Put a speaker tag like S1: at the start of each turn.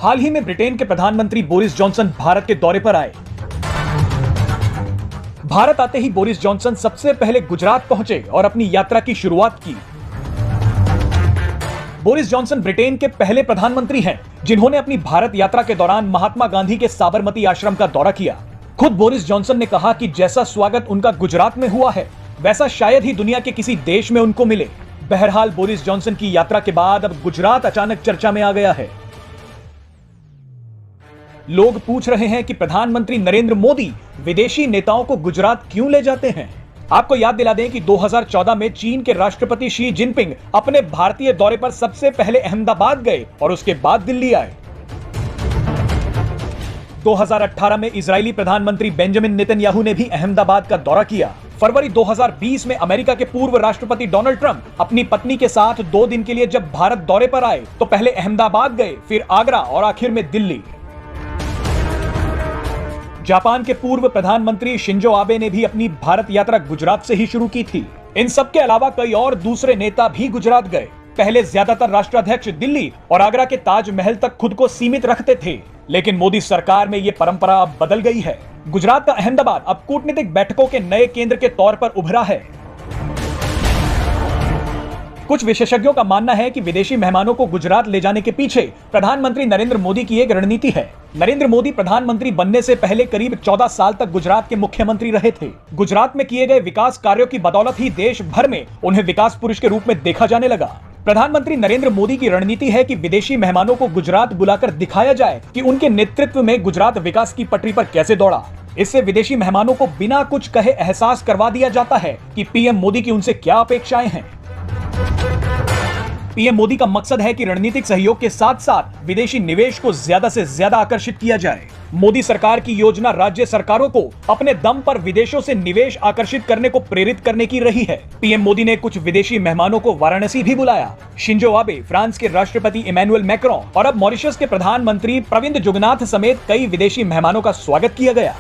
S1: हाल ही में ब्रिटेन के प्रधानमंत्री बोरिस जॉनसन भारत के दौरे पर आए। भारत आते ही बोरिस जॉनसन सबसे पहले गुजरात पहुंचे और अपनी यात्रा की शुरुआत की। बोरिस जॉनसन ब्रिटेन के पहले प्रधानमंत्री हैं जिन्होंने अपनी भारत यात्रा के दौरान महात्मा गांधी के साबरमती आश्रम का दौरा किया। खुद बोरिस जॉनसन ने कहा कि जैसा स्वागत उनका गुजरात में हुआ है वैसा शायद ही दुनिया के किसी देश में उनको मिले। बहरहाल बोरिस जॉनसन की यात्रा के बाद अब गुजरात अचानक चर्चा में आ गया है। लोग पूछ रहे हैं कि प्रधानमंत्री नरेंद्र मोदी विदेशी नेताओं को गुजरात क्यों ले जाते हैं। आपको याद दिला दें कि 2014 में चीन के राष्ट्रपति शी जिनपिंग अपने भारतीय दौरे पर सबसे पहले अहमदाबाद गए और उसके बाद दिल्ली आए। 2018 में इजरायली प्रधानमंत्री बेंजामिन नेतन्याहू ने भी अहमदाबाद का दौरा किया। फरवरी 2020 में अमेरिका के पूर्व राष्ट्रपति डोनाल्ड ट्रंप अपनी पत्नी के साथ 2 दिन के लिए जब भारत दौरे पर आए तो पहले अहमदाबाद गए, फिर आगरा और आखिर में दिल्ली। जापान के पूर्व प्रधानमंत्री शिंजो आबे ने भी अपनी भारत यात्रा गुजरात से ही शुरू की थी। इन सबके अलावा कई और दूसरे नेता भी गुजरात गए। पहले ज्यादातर राष्ट्राध्यक्ष दिल्ली और आगरा के ताजमहल तक खुद को सीमित रखते थे, लेकिन मोदी सरकार में यह परंपरा अब बदल गई है। गुजरात का अहमदाबाद अब कूटनीतिक बैठकों के नए केंद्र के तौर पर उभरा है। कुछ विशेषज्ञों का मानना है कि विदेशी मेहमानों को गुजरात ले जाने के पीछे प्रधानमंत्री नरेंद्र मोदी की एक रणनीति है। नरेंद्र मोदी प्रधानमंत्री बनने से पहले करीब 14 साल तक गुजरात के मुख्यमंत्री रहे थे। गुजरात में किए गए विकास कार्यों की बदौलत ही देश भर में उन्हें विकास पुरुष के रूप में देखा जाने लगा। प्रधानमंत्री नरेंद्र मोदी की रणनीति है कि विदेशी मेहमानों को गुजरात बुलाकर दिखाया जाए कि उनके नेतृत्व में गुजरात विकास की पटरी पर कैसे दौड़ा। इससे विदेशी मेहमानों को बिना कुछ कहे एहसास करवा दिया जाता है कि पीएम मोदी की उनसे क्या अपेक्षाएं हैं। पीएम मोदी का मकसद है कि रणनीतिक सहयोग के साथ साथ विदेशी निवेश को ज्यादा से ज्यादा आकर्षित किया जाए। मोदी सरकार की योजना राज्य सरकारों को अपने दम पर विदेशों से निवेश आकर्षित करने को प्रेरित करने की रही है। पीएम मोदी ने कुछ विदेशी मेहमानों को वाराणसी भी बुलाया। शिंजो आबे, फ्रांस के राष्ट्रपति इमैनुअल मैक्रों और अब मॉरिशस के प्रधानमंत्री प्रविंद जुगनाथ समेत कई विदेशी मेहमानों का स्वागत किया गया।